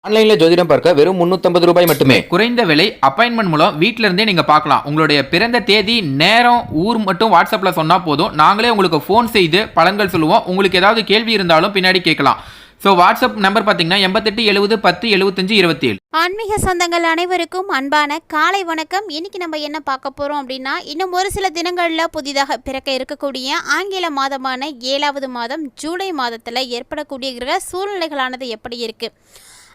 ஆன்லைன்ல ஜோதிடம் பார்க்க வெறும் 350 ரூபாய் மட்டுமே. குறைந்த விலை அப்பாயின்மெண்ட் மூலம் வீட்ல இருந்தே நீங்க பார்க்கலாம். உங்களுடைய பிறந்த தேதி, நேரம், ஊர் மட்டும் வாட்ஸ்அப்ல சொன்னா போதும். நாங்களே உங்களுக்கு ஃபோன் செய்து பலன்கள் சொல்லுவோம். உங்களுக்கு ஏதாவது கேள்வி இருந்தாலும் பின்னாடி கேட்கலாம். ஸோ வாட்ஸ்அப் நம்பர் பார்த்தீங்கன்னா 88 70 10 75 27. ஆன்மீக சொந்தங்கள் அனைவருக்கும் அன்பான காலை வணக்கம். இன்னைக்கு நம்ம என்ன பார்க்க போறோம் அப்படின்னா, இன்னும் ஒரு சில தினங்களில் புதிதாக பிறக்க இருக்கக்கூடிய ஆங்கில மாதமான 7வது மாதம் ஜூலை மாதத்தில் ஏற்படக்கூடிய கிரக சூழ்நிலைகளானது எப்படி இருக்கு.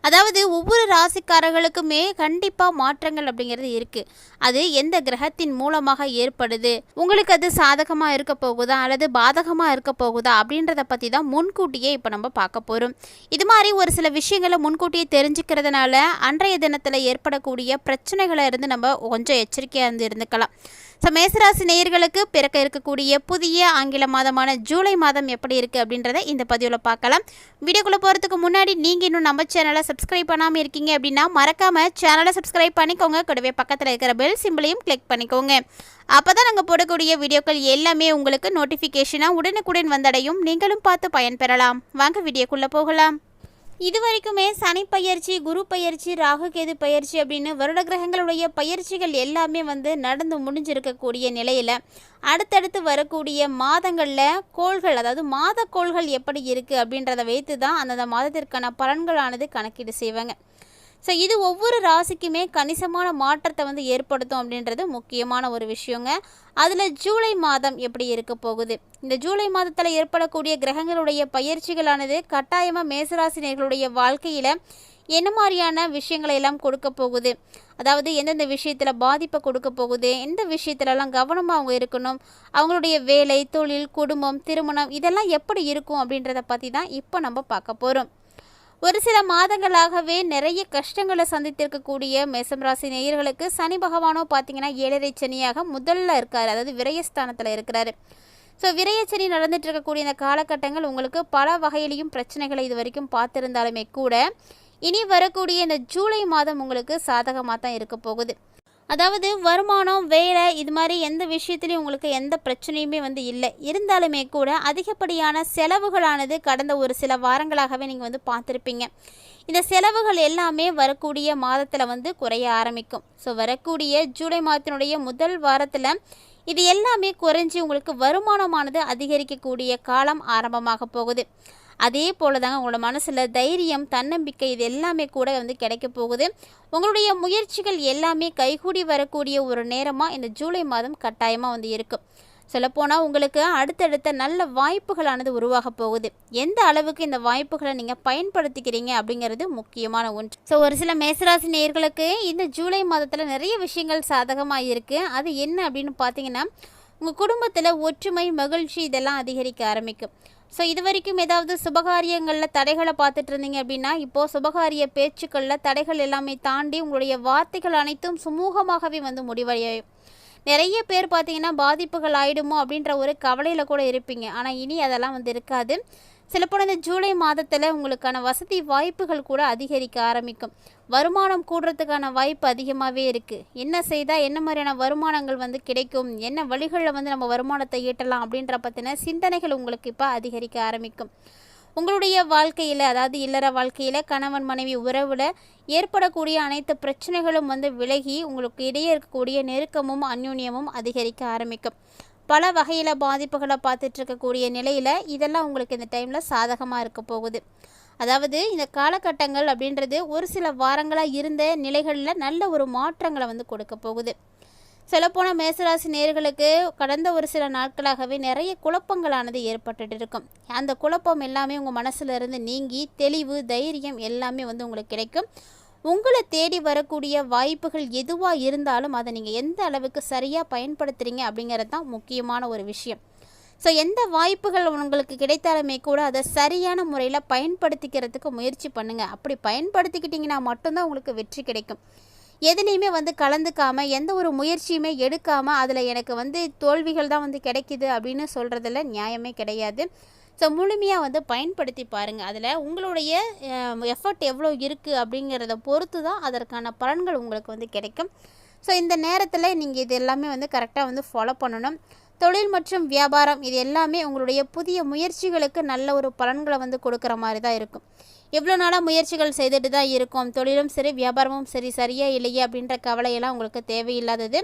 அதாவது ஒவ்வொரு ராசிக்காரர்களுக்குமே கண்டிப்பாக மாற்றங்கள் அப்படிங்கிறது இருக்குது. அது எந்த கிரகத்தின் மூலமாக ஏற்படுது, உங்களுக்கு அது சாதகமாக இருக்க போகுதா அல்லது பாதகமாக இருக்க போகுதா அப்படின்றத பற்றி தான் முன்கூட்டியே இப்போ நம்ம பார்க்க போகிறோம். இது மாதிரி ஒரு சில விஷயங்களை முன்கூட்டியே தெரிஞ்சுக்கிறதுனால அன்றைய தினத்தில் ஏற்படக்கூடிய பிரச்சனைகளை இருந்து நம்ம கொஞ்சம் எச்சரிக்கையாக இருந்துக்கலாம். ஸோ மேசராசி நேயர்களுக்கு பிறக்க இருக்கக்கூடிய புதிய ஆங்கில மாதமான ஜூலை மாதம் எப்படி இருக்குது அப்படின்றத இந்த பதிவில் பார்க்கலாம். வீடியோக்குள்ளே போகிறதுக்கு முன்னாடி நீங்கள் இன்னும் நம்ம சேனலை சப்ஸ்கிரைப் பண்ணாமல் இருக்கீங்க அப்படின்னா மறக்காமல் சேனலை சப்ஸ்கிரைப் பண்ணிக்கோங்க. கூடவே பக்கத்தில் இருக்கிற பெல் சிம்பிளையும் கிளிக் பண்ணிக்கோங்க. அப்போ தான் நாங்கள் போடக்கூடிய வீடியோக்கள் எல்லாமே உங்களுக்கு நோட்டிஃபிகேஷனாக உடனுக்குடன் வந்தடையும். நீங்களும் பார்த்து பயன்பெறலாம். வாங்க வீடியோக்குள்ளே போகலாம். இது வரைக்குமே சனி பயிற்சி, குரு பயிற்சி, ராகு கேது பயிற்சி அப்படின்னு வருட கிரகங்களுடைய பயிற்சிகள் எல்லாமே நடந்து முடிஞ்சிருக்கக்கூடிய நிலையில் அடுத்தடுத்து வரக்கூடிய மாதங்களில் கோள்கள், அதாவது மாத கோள்கள் எப்படி இருக்குது அப்படின்றத வைத்து தான் அந்தந்த மாதத்திற்கான பலன்களானது கணக்கீடு செய்வாங்க. ஸோ இது ஒவ்வொரு ராசிக்குமே கணிசமான மாற்றத்தை ஏற்படுத்தும் அப்படின்றது முக்கியமான ஒரு விஷயங்க. அதில் ஜூலை மாதம் எப்படி இருக்க போகுது, இந்த ஜூலை மாதத்தில் ஏற்படக்கூடிய கிரகங்களுடைய பயிற்சிகளானது கட்டாயமாக மேசராசினியர்களுடைய வாழ்க்கையில் என்ன மாதிரியான விஷயங்களை எல்லாம் கொடுக்க போகுது, அதாவது எந்தெந்த விஷயத்தில் பாதிப்பை கொடுக்க போகுது, எந்த விஷயத்துலலாம் கவனமாக அவங்க இருக்கணும், அவங்களுடைய வேலை, தொழில், குடும்பம், திருமணம் இதெல்லாம் எப்படி இருக்கும் அப்படின்றத பற்றி தான் இப்போ நம்ம பார்க்க போகிறோம். ஒரு சில மாதங்களாகவே நிறைய கஷ்டங்களை சந்தித்திருக்கக்கூடிய மேசம் ராசி நேயர்களுக்கு சனி பகவானோ பார்த்தீங்கன்னா 7.5 சனியாக முதல்ல இருக்கார், அதாவது விரயஸ்தானத்தில் இருக்கிறாரு. ஸோ விரயச்சனி நடந்துட்டு இருக்கக்கூடிய இந்த காலகட்டங்கள் உங்களுக்கு பல வகையிலையும் பிரச்சனைகளை இது வரைக்கும் பார்த்துருந்தாலுமே கூட இனி வரக்கூடிய இந்த ஜூலை மாதம் உங்களுக்கு சாதகமாக தான் இருக்க போகுது. அதாவது வருமானம், வேலை, இது மாதிரி எந்த விஷயத்துலையும் உங்களுக்கு எந்த பிரச்சனையுமே இல்லை. இருந்தாலுமே கூட அதிகப்படியான செலவுகளானது கடந்த ஒரு சில வாரங்களாகவே நீங்கள் பார்த்துருப்பீங்க. இந்த செலவுகள் எல்லாமே வரக்கூடிய மாதத்தில் குறைய ஆரம்பிக்கும். ஸோ வரக்கூடிய ஜூலை மாதத்தினுடைய முதல் வாரத்தில் இது எல்லாமே குறைஞ்சி உங்களுக்கு வருமானமானது அதிகரிக்கக்கூடிய காலம் ஆரம்பமாக போகுது. அதே போல் தாங்க உங்களோட மனசில் தைரியம், தன்னம்பிக்கை இது எல்லாமே கூட கிடைக்க போகுது. உங்களுடைய முயற்சிகள் எல்லாமே கைகூடி வரக்கூடிய ஒரு நேரமாக இந்த ஜூலை மாதம் கட்டாயமாக இருக்கும். சொல்லப்போனால் உங்களுக்கு அடுத்தடுத்த நல்ல வாய்ப்புகளானது உருவாக போகுது. எந்த அளவுக்கு இந்த வாய்ப்புகளை நீங்கள் பயன்படுத்திக்கிறீங்க அப்படிங்கிறது முக்கியமான ஒன்று. ஸோ ஒரு சில மேசராசி நேயர்களுக்கு இந்த ஜூலை மாதத்தில் நிறைய விஷயங்கள் சாதகமாக இருக்குது. அது என்ன அப்படின்னு பார்த்தீங்கன்னா, உங்கள் குடும்பத்தில் ஒற்றுமை, மகிழ்ச்சி இதெல்லாம் அதிகரிக்க ஆரம்பிக்கும். ஸோ இது வரைக்கும் ஏதாவது சுபகாரியங்களில் தடைகளை பார்த்துட்டு இருந்தீங்க அப்படின்னா இப்போது சுபகாரிய பேச்சுக்களில் தடைகள் எல்லாமே தாண்டி உங்களுடைய வார்த்தைகள் அனைத்தும் சுமூகமாகவே முடிவடையும். நிறைய பேர் பார்த்தீங்கன்னா பாதிப்புகள் ஆகிடுமோ அப்படின்ற ஒரு கவலையில் கூட இருப்பீங்க. ஆனால் இனி அதெல்லாம் இருக்காது. சிலப்போன இந்த ஜூலை மாதத்தில் உங்களுக்கான வசதி வாய்ப்புகள் கூட அதிகரிக்க ஆரம்பிக்கும். வருமானம் கூடுறதுக்கான வாய்ப்பு அதிகமாகவே இருக்குது. என்ன செய்தால் என்ன மாதிரியான வருமானங்கள் கிடைக்கும், என்ன வழிகளில் நம்ம வருமானத்தை ஈட்டலாம் அப்படின்ற பற்றின சிந்தனைகள் உங்களுக்கு இப்போ அதிகரிக்க ஆரம்பிக்கும். உங்களுடைய வாழ்க்கையில், அதாவது இல்லற வாழ்க்கையில் கணவன் மனைவி உறவில் ஏற்படக்கூடிய அனைத்து பிரச்சனைகளும் விலகி உங்களுக்கு இடையே இருக்கக்கூடிய நெருக்கமும் அந்யோன்யமும் அதிகரிக்க ஆரம்பிக்கும். பல வகையில் பாதிப்புகளை பார்த்துட்டு இருக்கக்கூடிய நிலையில் இதெல்லாம் உங்களுக்கு இந்த டைமில் சாதகமாக இருக்க போகுது. அதாவது இந்த காலகட்டங்கள் அப்படின்றது ஒரு சில வாரங்களாக இருந்த நிலைகளில் நல்ல ஒரு மாற்றங்களை கொடுக்க போகுது. சொல்லப்போனால் மேசராசி நேயர்களுக்கு கடந்த ஒரு சில நாட்களாகவே நிறைய குழப்பங்களானது ஏற்பட்டுட்டு இருக்கும். அந்த குழப்பம் எல்லாமே உங்கள் மனசில் இருந்து நீங்கி தெளிவு, தைரியம் எல்லாமே உங்களுக்கு கிடைக்கும். உங்களை தேடி வரக்கூடிய வாய்ப்புகள் எதுவாக இருந்தாலும் அதை நீங்கள் எந்த அளவுக்கு சரியாக பயன்படுத்துகிறீங்க அப்படிங்கிறது தான் முக்கியமான ஒரு விஷயம். ஸோ எந்த வாய்ப்புகள் உங்களுக்கு கிடைத்தாலுமே கூட அதை சரியான முறையில் பயன்படுத்திக்கிறதுக்கு முயற்சி பண்ணுங்கள். அப்படி பயன்படுத்திக்கிட்டிங்கன்னா மட்டும்தான் உங்களுக்கு வெற்றி கிடைக்கும். எதுலேயுமே கலந்துக்காமல் எந்த ஒரு முயற்சியுமே எடுக்காமல் அதில் எனக்கு தோல்விகள் தான் கிடைக்குது அப்படின்னு சொல்கிறதுல நியாயமே கிடையாது. ஸோ முழுமையாக பயன்படுத்தி பாருங்கள். அதில் உங்களுடைய எஃபர்ட் எவ்வளோ இருக்குது அப்படிங்கிறத பொறுத்து தான் அதற்கான பலன்கள் உங்களுக்கு கிடைக்கும். ஸோ இந்த நேரத்தில் நீங்கள் இது எல்லாமே கரெக்டாக ஃபாலோ பண்ணணும். தொழில் மற்றும் வியாபாரம் இது எல்லாமே உங்களுடைய புதிய முயற்சிகளுக்கு நல்ல ஒரு பலன்களை வந்து கொடுக்குற மாதிரி தான் இருக்கும். எவ்வளோ நாளாக முயற்சிகள் செய்துட்டு தான் இருக்கும், தொழிலும் சரி வியாபாரமும் சரி சரியா இல்லையா அப்படின்ற கவலையெல்லாம் உங்களுக்கு தேவையில்லாதது.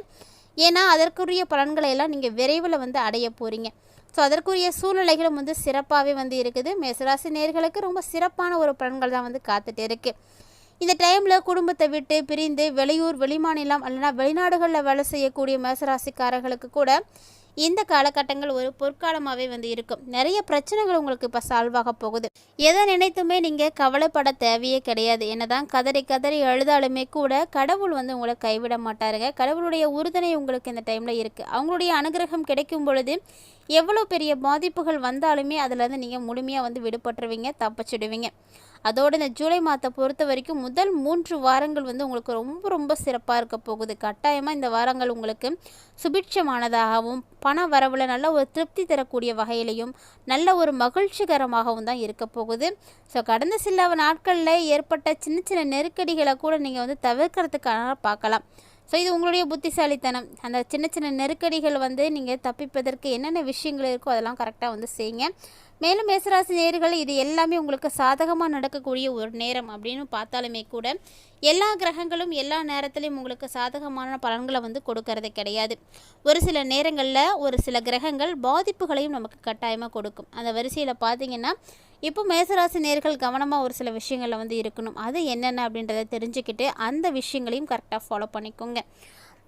ஏன்னா அதற்குரிய பலன்களை எல்லாம் நீங்கள் விரைவில் வந்து அடைய போகிறீங்க. ஸோ அதற்குரிய சூழ்நிலைகளும் வந்து சிறப்பாகவே வந்து இருக்குது. மேசராசி நேயர்களுக்கு ரொம்ப சிறப்பான ஒரு பலன்கள் தான் வந்து காத்துட்டு இருக்குது. இந்த டைமில் குடும்பத்தை விட்டு பிரிந்து வெளியூர் வெளிமாநிலம் அல்லனா வெளிநாடுகளில் வேலை செய்யக்கூடிய மேசராசிக்காரர்களுக்கு கூட இந்த காலகட்டங்கள் ஒரு பொற்காலமாகவே வந்து இருக்கும். நிறைய பிரச்சனைகள் உங்களுக்கு இப்போ சால்வ் ஆக போகுது. எதை நினைத்துமே நீங்கள் கவலைப்பட தேவையே கிடையாது. என்னதான் கதறி கதறி எழுதாலுமே கூட கடவுள் வந்து உங்களை கைவிட மாட்டாருங்க. கடவுளுடைய உறுதுணை உங்களுக்கு இந்த டைமில் இருக்குது. அவங்களுடைய அனுகிரகம் கிடைக்கும் பொழுது எவ்வளோ பெரிய பாதிப்புகள் வந்தாலுமே அதிலேருந்து நீங்கள் முழுமையாக வந்து விடுபட்டுருவீங்க, தப்பிச்சிடுவீங்க. அதோடு இந்த ஜூலை மாதத்தை பொறுத்த வரைக்கும் முதல் 3 வாரங்கள் வந்து உங்களுக்கு ரொம்ப ரொம்ப சிறப்பாக இருக்க போகுது. கட்டாயமாக இந்த வாரங்கள் உங்களுக்கு சுபிட்சமானதாகவும் பண வரவில் நல்ல ஒரு திருப்தி தரக்கூடிய வகையிலையும் நல்ல ஒரு மகிழ்ச்சிகரமாகவும் தான் இருக்க போகுது. ஸோ கடந்த சில நாட்களில் ஏற்பட்ட சின்ன சின்ன நெருக்கடிகளை கூட நீங்கள் வந்து தவிர்க்கிறதுக்காக பார்க்கலாம். ஸோ இது உங்களுடைய புத்திசாலித்தனம். அந்த சின்ன சின்ன நெருக்கடிகள் வந்து நீங்கள் தப்பிப்பதற்கு என்னென்ன விஷயங்கள் இருக்கோ அதெல்லாம் கரெக்டாக வந்து செய்யுங்க. மேலும் மேசராசி நேயர்கள் இது எல்லாமே உங்களுக்கு சாதகமாக நடக்கக்கூடிய ஒரு நேரம் அப்படின்னு பார்த்தாலுமே கூட எல்லா கிரகங்களும் எல்லா நேரத்திலையும் உங்களுக்கு சாதகமான பலன்களை வந்து கொடுக்கறது கிடையாது. ஒரு சில நேரங்களில் ஒரு சில கிரகங்கள் பாதிப்புகளையும் நமக்கு கட்டாயமாக கொடுக்கும். அந்த வரிசையில் பார்த்தீங்கன்னா இப்போ மேசராசி நேயர்கள் கவனமாக ஒரு சில விஷயங்களில் வந்து இருக்கணும். அது என்னென்ன அப்படின்றத தெரிஞ்சுக்கிட்டு அந்த விஷயங்களையும் கரெக்டாக ஃபாலோ பண்ணிக்கோங்க.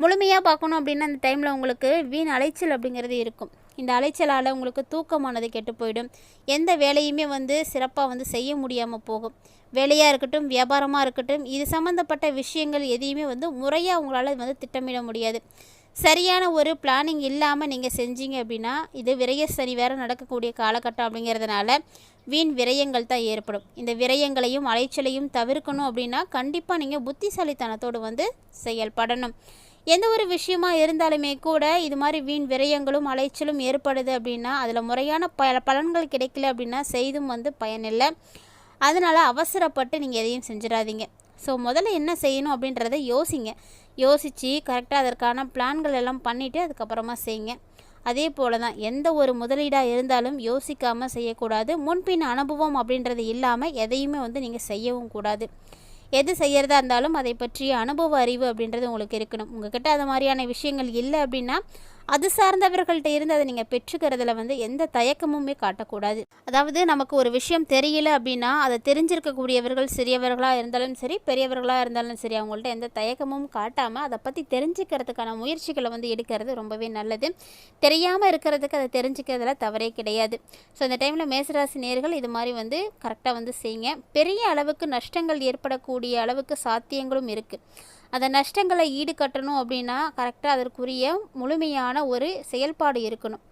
முழுமையாக பார்க்கணும் அப்படின்னா அந்த டைமில் உங்களுக்கு வீண் அலைச்சல் அப்படிங்கிறது இருக்கும். இந்த அலைச்சலால் உங்களுக்கு தூக்கமானது கெட்டு போயிடும். எந்த வேலையுமே வந்து சிறப்பாக வந்து செய்ய முடியாமல் போகும். வேலையாக இருக்கட்டும், வியாபாரமாக இருக்கட்டும், இது சம்மந்தப்பட்ட விஷயங்கள் எதையுமே வந்து முறையாக உங்களால் வந்து திட்டமிட முடியாது. சரியான ஒரு பிளானிங் இல்லாமல் நீங்கள் செஞ்சீங்க அப்படின்னா இது விரய சனி வேறு நடக்கக்கூடிய காலகட்டம் அப்படிங்கிறதுனால வீண் விரயங்கள் தான் ஏற்படும். இந்த விரயங்களையும் அலைச்சலையும் தவிர்க்கணும் அப்படின்னா கண்டிப்பாக நீங்கள் புத்திசாலித்தனத்தோடு வந்து செயல்படணும். எந்த ஒரு விஷயமா இருந்தாலுமே கூட இது மாதிரி வீண் விரயங்களும் அலைச்சலும் ஏற்படுது அப்படின்னா அதில் முறையான பலன்கள் கிடைக்கல அப்படின்னா செய்தும் வந்து பயனில்லை. அதனால் அவசரப்பட்டு நீங்கள் எதையும் செஞ்சிடாதீங்க. ஸோ முதல்ல என்ன செய்யணும் அப்படின்றத யோசித்து கரெக்டாக அதற்கான பிளான்கள் எல்லாம் பண்ணிவிட்டு அதுக்கப்புறமா செய்யுங்க. அதே போல் தான் எந்த ஒரு முதலீடாக இருந்தாலும் யோசிக்காமல் செய்யக்கூடாது. முன்பின் அனுபவம் அப்படின்றது இல்லாமல் எதையுமே வந்து நீங்கள் செய்யவும் கூடாது. எது செய்கிறதா இருந்தாலும் அதை பற்றிய அனுபவ அறிவு அப்படின்றது உங்களுக்கு இருக்கணும். உங்கள்கிட்ட அது மாதிரியான விஷயங்கள் இல்லை அப்படின்னா அது சார்ந்தவர்கள்ட்ட இருந்து அதை நீங்கள் பெற்றுக்கிறதுல வந்து எந்த தயக்கமுமே காட்டக்கூடாது. அதாவது நமக்கு ஒரு விஷயம் தெரியல அப்படின்னா அதை தெரிஞ்சிருக்கக்கூடியவர்கள் சிறியவர்களாக இருந்தாலும் சரி பெரியவர்களாக இருந்தாலும் சரி அவங்கள்ட்ட எந்த தயக்கமும் காட்டாமல் அதை பற்றி தெரிஞ்சுக்கிறதுக்கான முயற்சிகளை வந்து எடுக்கிறது ரொம்பவே நல்லது. தெரியாமல் இருக்கிறதுக்கு அதை தெரிஞ்சுக்கிறதுல தவறே கிடையாது. ஸோ இந்த டைமில் மேசராசி நேயர்கள் இது மாதிரி வந்து கரெக்டாக வந்து செய்யுங்க. பெரிய அளவுக்கு நஷ்டங்கள் ஏற்படக்கூடிய அளவுக்கு சாத்தியங்களும் இருக்குது. அந்த நஷ்டங்களை ஈடுகட்டணும் அப்படின்னா கரெக்டாக அதற்குரிய முழுமையான ஒரு செயல்பாடு இருக்கணும்.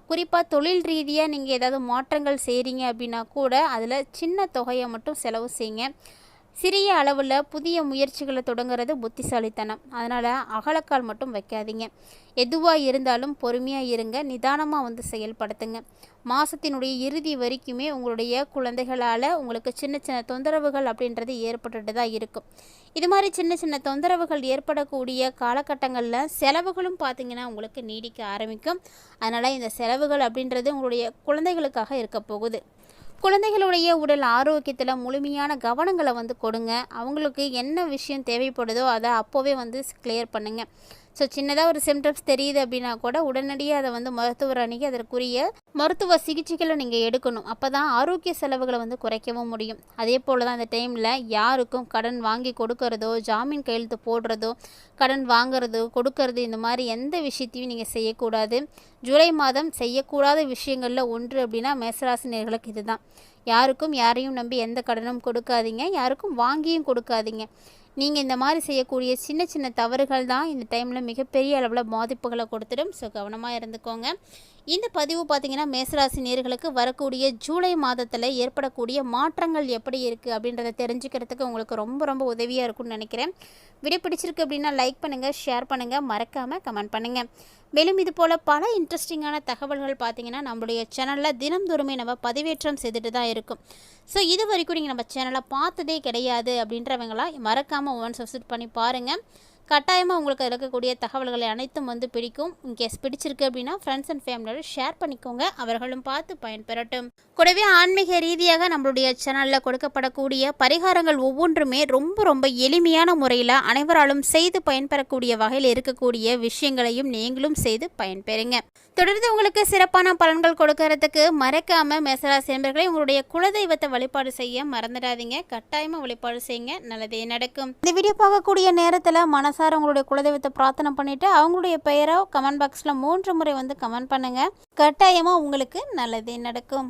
குறிப்பாக தொழில் ரீதியாக நீங்கள் ஏதாவது மாற்றங்கள் செய்கிறீங்க அப்படின்னா கூட அதில் சின்ன தொகையை மட்டும் செலவு செய்யுங்க. சிறிய அளவில் புதிய முயற்சிகளை தொடங்குறது புத்திசாலித்தனம். அதனால் அகலக்கால் மட்டும் வைக்காதீங்க. எதுவாக இருந்தாலும் பொறுமையாக இருங்க, நிதானமாக வந்து செயல்படுத்துங்க. மாதத்தினுடைய இறுதி வரைக்குமே உங்களுடைய குழந்தைகளால் உங்களுக்கு சின்ன சின்ன தொந்தரவுகள் அப்படின்றது ஏற்பட்டுட்டு தான் இருக்கும். இது மாதிரி சின்ன சின்ன தொந்தரவுகள் ஏற்படக்கூடிய காலகட்டங்களில் செலவுகளும் பார்த்திங்கன்னா உங்களுக்கு நீடிக்க ஆரம்பிக்கும். அதனால் இந்த செலவுகள் அப்படின்றது உங்களுடைய குழந்தைகளுக்காக இருக்க போகுது. குழந்தைகளுடைய உடல் ஆரோக்கியத்தில் முழுமையான கவனங்களை வந்து கொடுங்க. அவங்களுக்கு என்ன விஷயம் தேவைப்படுதோ அதை அப்போவே வந்து கிளியர் பண்ணுங்கள். ஸோ சின்னதாக ஒரு சிம்டம்ஸ் தெரியுது அப்படின்னா கூட உடனடியாக அதை வந்து மருத்துவர் அணுகி அதற்குரிய மருத்துவ சிகிச்சைகளை நீங்கள் எடுக்கணும். அப்போ தான் ஆரோக்கிய செலவுகளை வந்து குறைக்கவும் முடியும். அதே போல் தான் அந்த டைமில் யாருக்கும் கடன் வாங்கி கொடுக்கறதோ ஜாமீன் கையெழுத்து போடுறதோ கடன் வாங்குறதோ கொடுக்கறது இந்த மாதிரி எந்த விஷயத்தையும் நீங்கள் செய்யக்கூடாது. ஜூலை மாதம் செய்யக்கூடாத விஷயங்களில் ஒன்று அப்படின்னா மேசராசி நேயர்களுக்கு இதுதான். யாருக்கும் யாரையும் நம்பி எந்த கடனும் கொடுக்காதீங்க, யாருக்கும் வாங்கியும் கொடுக்காதீங்க. நீங்கள் இந்த மாதிரி செய்யக்கூடிய சின்ன சின்ன தவறுகள் தான் இந்த டைமில் மிகப்பெரிய அளவில் பாதிப்புகளை கொடுத்துடும். ஸோ கவனமாக இருந்துக்கோங்க. இந்த பதிவு பார்த்திங்கன்னா மேசராசி நேயர்களுக்கு வரக்கூடிய ஜூலை மாதத்தில் ஏற்படக்கூடிய மாற்றங்கள் எப்படி இருக்குது அப்படின்றத தெரிஞ்சுக்கிறதுக்கு உங்களுக்கு ரொம்ப ரொம்ப உதவியாக இருக்கும்னு நினைக்கிறேன். வீடியோ பிடிச்சிருக்கு அப்படின்னா லைக் பண்ணுங்கள், ஷேர் பண்ணுங்கள், மறக்காமல் கமெண்ட் பண்ணுங்கள். மேலும் இது போல் பல இன்ட்ரெஸ்டிங்கான தகவல்கள் பார்த்திங்கன்னா நம்மளுடைய சேனலில் தினம்தோறுமே நம்ம பதிவேற்றம் செய்துட்டு தான் இருக்கும். ஸோ இது வரைக்கும் நீங்கள் நம்ம சேனலை பார்த்ததே கிடையாது அப்படின்றவங்களாம் மறக்காமல் ஒன்ஸ் விசிட் பண்ணி பாருங்கள். கட்டாயமாக உங்களுக்கு இருக்கக்கூடிய தகவல்களை அனைத்தும் வந்து பிடிக்கும். இன்கேஸ் பிடிச்சிருக்கு அப்படின்னா ஃப்ரெண்ட்ஸ் அண்ட் ஃபேமிலியோட ஷேர் பண்ணிக்கோங்க, அவர்களும் பார்த்து பயன்பெறட்டும். கூடவே ஆன்மீக ரீதியாக நம்மளுடைய சேனலில் கொடுக்கப்படக்கூடிய பரிகாரங்கள் ஒவ்வொன்றுமே ரொம்ப எளிமையான முறையில் அனைவராலும் செய்து பயன்பெறக்கூடிய வகையில் இருக்கக்கூடிய விஷயங்களையும் நீங்களும் செய்து பயன்பெறுங்க. தொடர்ந்து உங்களுக்கு சிறப்பான பலன்கள் கொடுக்கறதுக்கு மறக்காம மேசராசி நண்பர்களே உங்களுடைய குலதெய்வத்தை வழிபாடு செய்ய மறந்துடாதீங்க. கட்டாயமாக வழிபாடு செய்யுங்க, நல்லதே நடக்கும். இந்த வீடியோ பார்க்கக்கூடிய நேரத்தில் மனசார உங்களுடைய குலதெய்வத்தை பிரார்த்தனை பண்ணிட்டு அவங்களுடைய பெயரை கமெண்ட் பாக்ஸில் 3 முறை வந்து கமெண்ட் பண்ணுங்க. கட்டாயமாக உங்களுக்கு நல்லதே நடக்கும்.